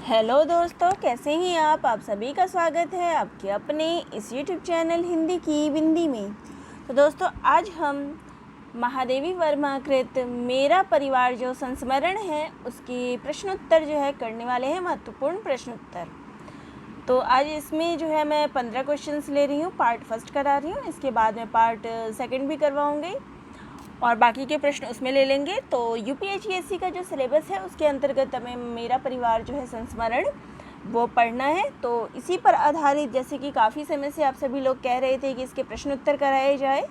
Hello दोस्तों, कैसे हैं आप सभी का स्वागत है आपके अपने इस यूट्यूब चैनल हिंदी की बिंदी में। तो दोस्तों, आज हम महादेवी वर्मा कृत मेरा परिवार जो संस्मरण है उसकी प्रश्नोत्तर जो है करने वाले हैं, महत्वपूर्ण प्रश्नोत्तर। तो आज इसमें जो है मैं 15 क्वेश्चंस ले रही हूँ, पार्ट फर्स्ट करा रही हूँ, इसके बाद में पार्ट सेकंड भी करवाऊँगी और बाकी के प्रश्न उसमें ले लेंगे। तो यूपीएससी का जो सिलेबस है उसके अंतर्गत हमें मेरा परिवार जो है संस्मरण वो पढ़ना है। तो इसी पर आधारित, जैसे कि काफ़ी समय से आप सभी लोग कह रहे थे कि इसके प्रश्न उत्तर कराए जाए,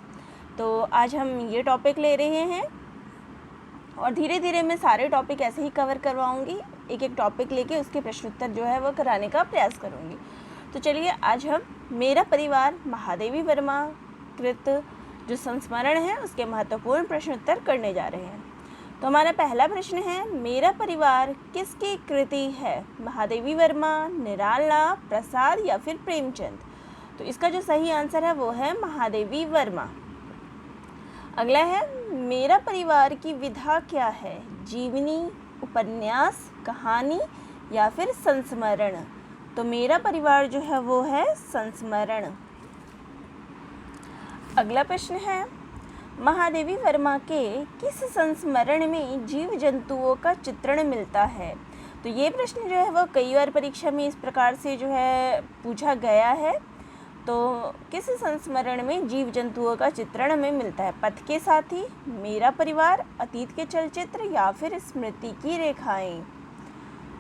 तो आज हम ये टॉपिक ले रहे हैं और धीरे धीरे मैं सारे टॉपिक ऐसे ही कवर करवाऊँगी, एक एक टॉपिक लेके उसके प्रश्न उत्तर जो है वो कराने का प्रयास करूँगी। तो चलिए, आज हम मेरा परिवार महादेवी वर्मा कृत जो संस्मरण है उसके महत्वपूर्ण प्रश्न उत्तर करने जा रहे हैं। तो हमारा पहला प्रश्न है, मेरा परिवार किसकी कृति है? महादेवी वर्मा, निराला, प्रसाद या फिर प्रेमचंद? तो इसका जो सही आंसर है वो है महादेवी वर्मा। अगला है, मेरा परिवार की विधा क्या है? जीवनी, उपन्यास, कहानी या फिर संस्मरण? तो मेरा परिवार जो है वो है संस्मरण। अगला प्रश्न है, महादेवी वर्मा के किस संस्मरण में जीव जंतुओं का चित्रण मिलता है? तो ये प्रश्न जो है वो कई बार परीक्षा में इस प्रकार से जो है पूछा गया है। तो किस संस्मरण में जीव जंतुओं का चित्रण हमें मिलता है? पथ के साथी, मेरा परिवार, अतीत के चलचित्र या फिर स्मृति की रेखाएं?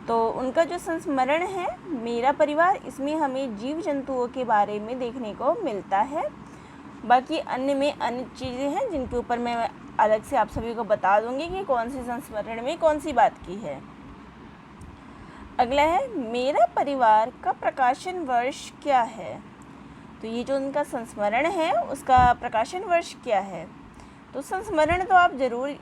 तो उनका जो संस्मरण है मेरा परिवार, इसमें हमें जीव जंतुओं के बारे में देखने को मिलता है। बाकी अन्य में अन्य चीज़ें हैं जिनके ऊपर मैं अलग से आप सभी को बता दूंगी कि कौन सी संस्मरण में कौन सी बात की है। अगला है, मेरा परिवार का प्रकाशन वर्ष क्या है? तो ये जो उनका संस्मरण है उसका प्रकाशन वर्ष क्या है? तो संस्मरण तो आप जरूर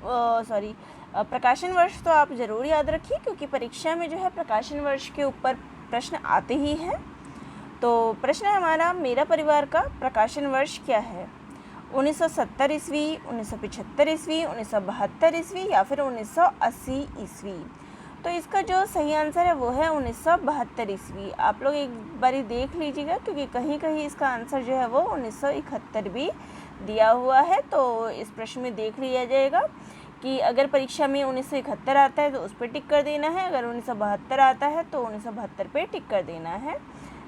प्रकाशन वर्ष तो आप ज़रूर याद रखिए, क्योंकि परीक्षा में जो है प्रकाशन वर्ष के ऊपर प्रश्न आते ही हैं। तो प्रश्न है हमारा, मेरा परिवार का प्रकाशन वर्ष क्या है? 1970 ईस्वी, 1975 ईस्वी, 1972 ईस्वी या फिर 1980 ईस्वी? तो इसका जो सही आंसर है वो है 1972 ईस्वी। आप लोग एक बारी देख लीजिएगा, क्योंकि कहीं कहीं इसका आंसर जो है वो 1971 भी दिया हुआ है। तो इस प्रश्न में देख लिया जाएगा कि अगर परीक्षा में 1971 आता है तो उस पर टिक कर देना है, अगर 1972 आता है तो 1972 पे टिक कर देना है।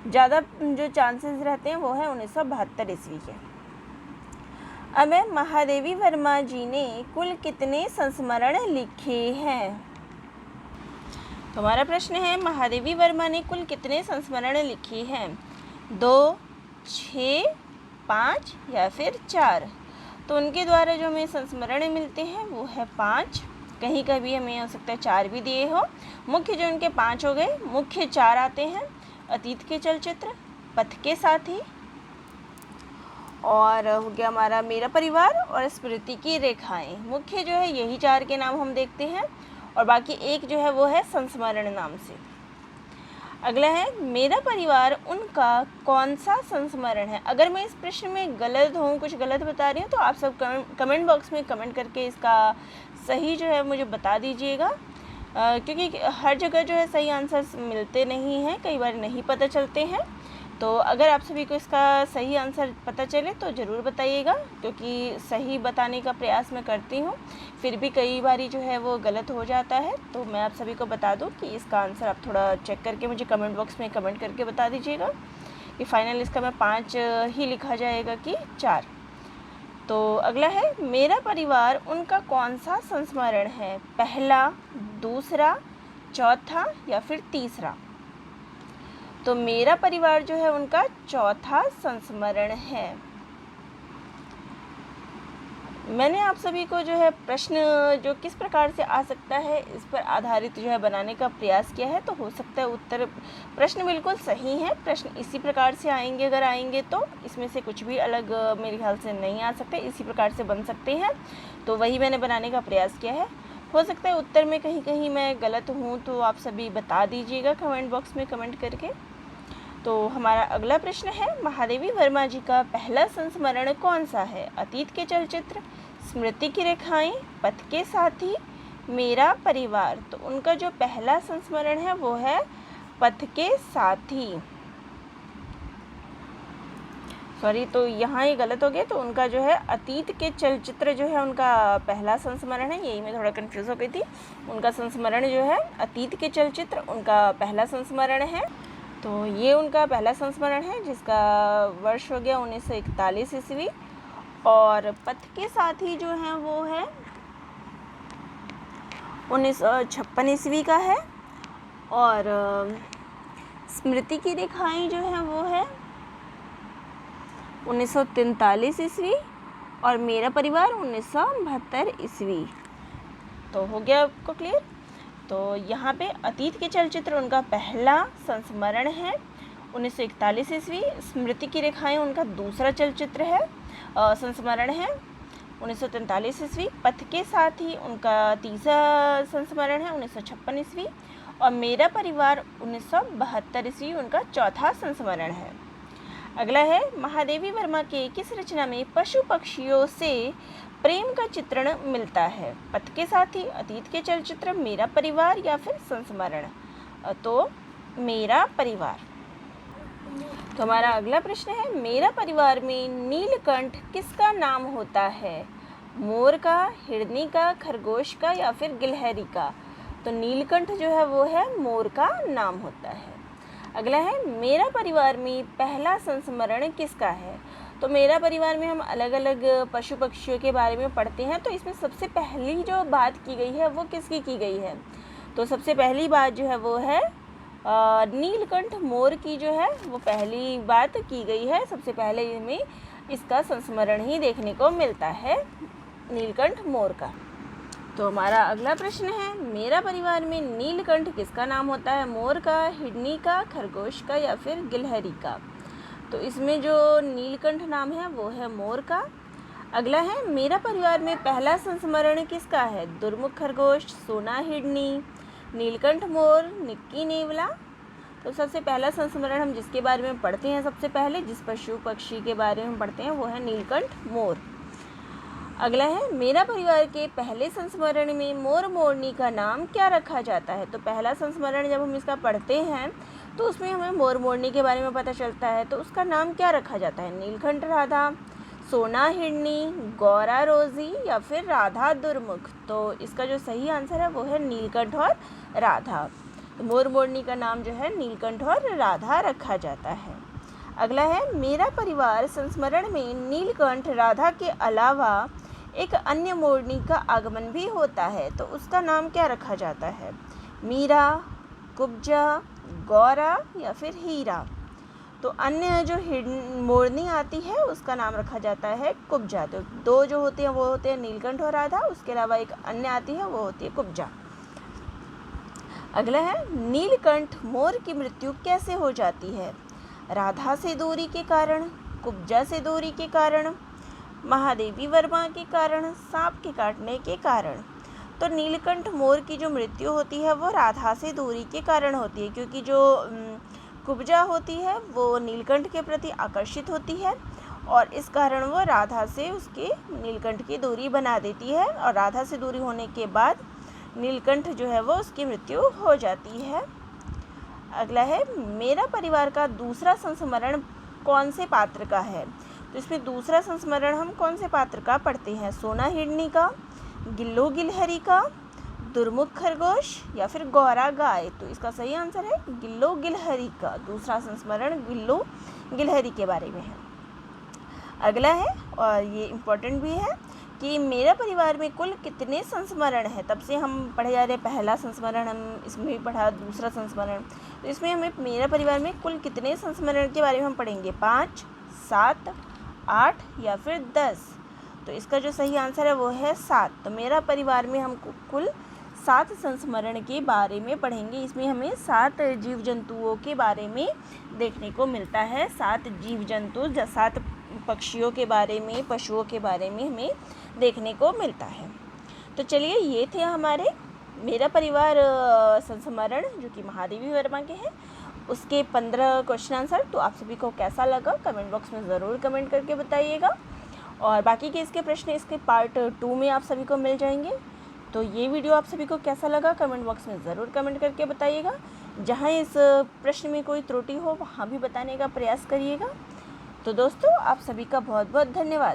ज़्यादा जो चांसेस रहते हैं वो है 1972 ईस्वी के। अब महादेवी वर्मा जी ने कुल कितने संस्मरण लिखे हैं? तो हमारा प्रश्न है, महादेवी वर्मा ने कुल कितने संस्मरण लिखे हैं? 2, 6, 5 या फिर 4? तो उनके द्वारा जो हमें संस्मरण मिलते हैं वो है 5। कहीं कभी हमें हो सकता है 4 भी दिए हो। मुख्य जो उनके 5 हो गए, मुख्य 4 आते हैं, अतीत के चलचित्र, पथ के साथी, और हो गया हमारा मेरा परिवार और स्मृति की रेखाएं। मुख्य जो है यही 4 के नाम हम देखते हैं और बाकी एक जो है वो है संस्मरण नाम से। अगला है, मेरा परिवार उनका कौन सा संस्मरण है? अगर मैं इस प्रश्न में गलत हूँ, कुछ गलत बता रही हूँ, तो आप सब कमेंट बॉक्स में कमेंट करके इसका सही जो है मुझे बता दीजिएगा, क्योंकि हर जगह जो है सही आंसर मिलते नहीं हैं, कई बार नहीं पता चलते हैं। तो अगर आप सभी को इसका सही आंसर पता चले तो ज़रूर बताइएगा, क्योंकि सही बताने का प्रयास मैं करती हूँ, फिर भी कई बारी जो है वो गलत हो जाता है। तो मैं आप सभी को बता दूँ कि इसका आंसर आप थोड़ा चेक करके मुझे कमेंट बॉक्स में कमेंट करके बता दीजिएगा कि फाइनल इसका मैं 5 ही लिखा जाएगा कि 4। तो अगला है, मेरा परिवार उनका कौन सा संस्मरण है? पहला, दूसरा, चौथा या फिर तीसरा? तो मेरा परिवार जो है उनका चौथा संस्मरण है। मैंने आप सभी को जो है प्रश्न जो किस प्रकार से आ सकता है इस पर आधारित जो है बनाने का प्रयास किया है। तो हो सकता है उत्तर प्रश्न बिल्कुल सही है, प्रश्न इसी प्रकार से आएंगे, अगर आएंगे तो इसमें से कुछ भी अलग मेरे ख्याल से नहीं आ सकते, इसी प्रकार से बन सकते हैं। तो वही मैंने बनाने का प्रयास किया है। हो सकता है उत्तर में कहीं कहीं मैं गलत हूँ, तो आप सभी बता दीजिएगा कमेंट बॉक्स में कमेंट करके। तो हमारा अगला प्रश्न है, महादेवी वर्मा जी का पहला संस्मरण कौन सा है? अतीत के चलचित्र, स्मृति की रेखाएं, पथ के साथी, मेरा परिवार? तो उनका जो पहला संस्मरण है वो है पथ के साथी। सॉरी, तो यहाँ ये गलत हो गया। तो उनका जो है अतीत के चलचित्र जो है उनका पहला संस्मरण है, यही मैं थोड़ा कंफ्यूज हो गई थी। उनका संस्मरण जो है अतीत के चलचित्र उनका पहला संस्मरण है। तो ये उनका पहला संस्मरण है जिसका वर्ष हो गया 1941 ईस्वी। और पथ के साथी जो है वो है 1956 ईस्वी का है। और स्मृति की रेखाएं जो है वो है 1943 ईस्वी। और मेरा परिवार 1972 ईस्वी। तो हो गया आपको क्लियर। तो यहाँ पे अतीत के चलचित्र उनका पहला संस्मरण है 1941 ईस्वी। स्मृति की रेखाएं उनका दूसरा चलचित्र है, संस्मरण है 1943 ईस्वी। पथ के साथ ही उनका तीसरा संस्मरण है 1956 ईस्वी। और मेरा परिवार 1972 ईस्वी उनका चौथा संस्मरण है। अगला है, महादेवी वर्मा के किस रचना में पशु पक्षियों से प्रेम का चित्रण मिलता है? पथ के साथ ही, अतीत के चलचित्र, मेरा परिवार या फिर संस्मरण? तो मेरा परिवार। तो हमारा अगला प्रश्न है, मेरा परिवार में नीलकंठ किसका नाम होता है? मोर का, हिरनी का, खरगोश का या फिर गिलहरी का? तो नीलकंठ जो है वो है मोर का नाम होता है। अगला है, मेरा परिवार में पहला संस्मरण किसका है? तो मेरा परिवार में हम अलग अलग पशु पक्षियों के बारे में पढ़ते हैं। तो इसमें सबसे पहली जो बात की गई है वो किसकी की गई है? तो सबसे पहली बात जो है वो है नीलकंठ मोर की जो है वो पहली बात की गई है। सबसे पहले हमें इसका संस्मरण ही देखने को मिलता है, नीलकंठ मोर का। तो हमारा अगला प्रश्न है, मेरा परिवार में नीलकंठ किसका नाम होता है? मोर का, हिरनी का, खरगोश का या फिर गिलहरी का? तो इसमें जो नीलकंठ नाम है वो है मोर का। अगला है, मेरा परिवार में पहला संस्मरण किसका है? दुर्मुख खरगोश, सोना हिरनी, नीलकंठ मोर, निक्की नेवला। तो सबसे पहला संस्मरण हम जिसके बारे में पढ़ते हैं, सबसे पहले जिस पशु पक्षी के बारे में पढ़ते हैं वो है नीलकंठ मोर। अगला है, मेरा परिवार के पहले संस्मरण में मोर मोरनी का नाम क्या रखा जाता है? तो पहला संस्मरण जब हम इसका पढ़ते हैं तो उसमें हमें मोर मोरनी के बारे में पता चलता है। तो उसका नाम क्या रखा जाता है? नीलकंठ राधा, सोना हिरनी, गौरा रोजी या फिर राधा दुर्मुख? तो इसका जो सही आंसर है वो है नीलकंठ और राधा। तो मोर मोरनी का नाम जो है नीलकंठ और राधा रखा जाता है। अगला है, मेरा परिवार संस्मरण में नीलकंठ राधा के अलावा एक अन्य मोरनी का आगमन भी होता है। तो उसका नाम क्या रखा जाता है? मीरा, कुब्जा, गौरा या फिर हीरा? तो अन्य जो मोरनी आती है उसका नाम रखा जाता है कुब्जा। तो दो जो होते हैं वो होते हैं नीलकंठ और राधा, उसके अलावा एक अन्य आती है वो होती है कुब्जा। अगला है, नीलकंठ मोर की मृत्यु कैसे हो जाती है? राधा से दूरी के कारण, कुब्जा से दूरी के कारण, महादेवी वर्मा के कारण, सांप के काटने के कारण? तो नीलकंठ मोर की जो मृत्यु होती है वो राधा से दूरी के कारण होती है, क्योंकि जो कुब्जा होती है वो नीलकंठ के प्रति आकर्षित होती है और इस कारण वो राधा से उसके नीलकंठ की दूरी बना देती है और राधा से दूरी होने के बाद नीलकंठ जो है वो उसकी मृत्यु हो जाती है। अगला है, मेरा परिवार का दूसरा संस्मरण कौन से पात्र का है? तो इसमें दूसरा संस्मरण हम कौन से पात्र का पढ़ते हैं? सोना हिरनी का, गिल्लू गिलहरी का, दुर्मुख खरगोश या फिर गौरा गाय? तो इसका सही आंसर है गिल्लू गिलहरी का। दूसरा संस्मरण गिल्लू गिलहरी के बारे में है। अगला है, और ये इम्पोर्टेंट भी है, कि मेरा परिवार में कुल कितने संस्मरण हैं? तब से हम पढ़े जा रहे पहला संस्मरण, हम इसमें भी पढ़ा दूसरा संस्मरण। तो इसमें हमें मेरा परिवार में कुल कितने संस्मरण के बारे में हम पढ़ेंगे? 5, 7, 8 या फिर 10? तो इसका जो सही आंसर है वो है 7। तो मेरा परिवार में हम कुल 7 संस्मरण के बारे में पढ़ेंगे। इसमें हमें 7 जीव जंतुओं के बारे में देखने को मिलता है। 7 जीव जंतु, 7 पक्षियों के बारे में, पशुओं के बारे में हमें देखने को मिलता है। तो चलिए, ये थे हमारे मेरा परिवार संस्मरण जो कि महादेवी वर्मा के हैं, उसके 15 क्वेश्चन आंसर। तो आप सभी को कैसा लगा कमेंट बॉक्स में ज़रूर कमेंट करके बताइएगा। और बाकी के इसके प्रश्न इसके पार्ट 2 में आप सभी को मिल जाएंगे। तो ये वीडियो आप सभी को कैसा लगा कमेंट बॉक्स में ज़रूर कमेंट करके बताइएगा। जहाँ इस प्रश्न में कोई त्रुटि हो वहाँ भी बताने का प्रयास करिएगा। तो दोस्तों आप सभी का बहुत बहुत धन्यवाद।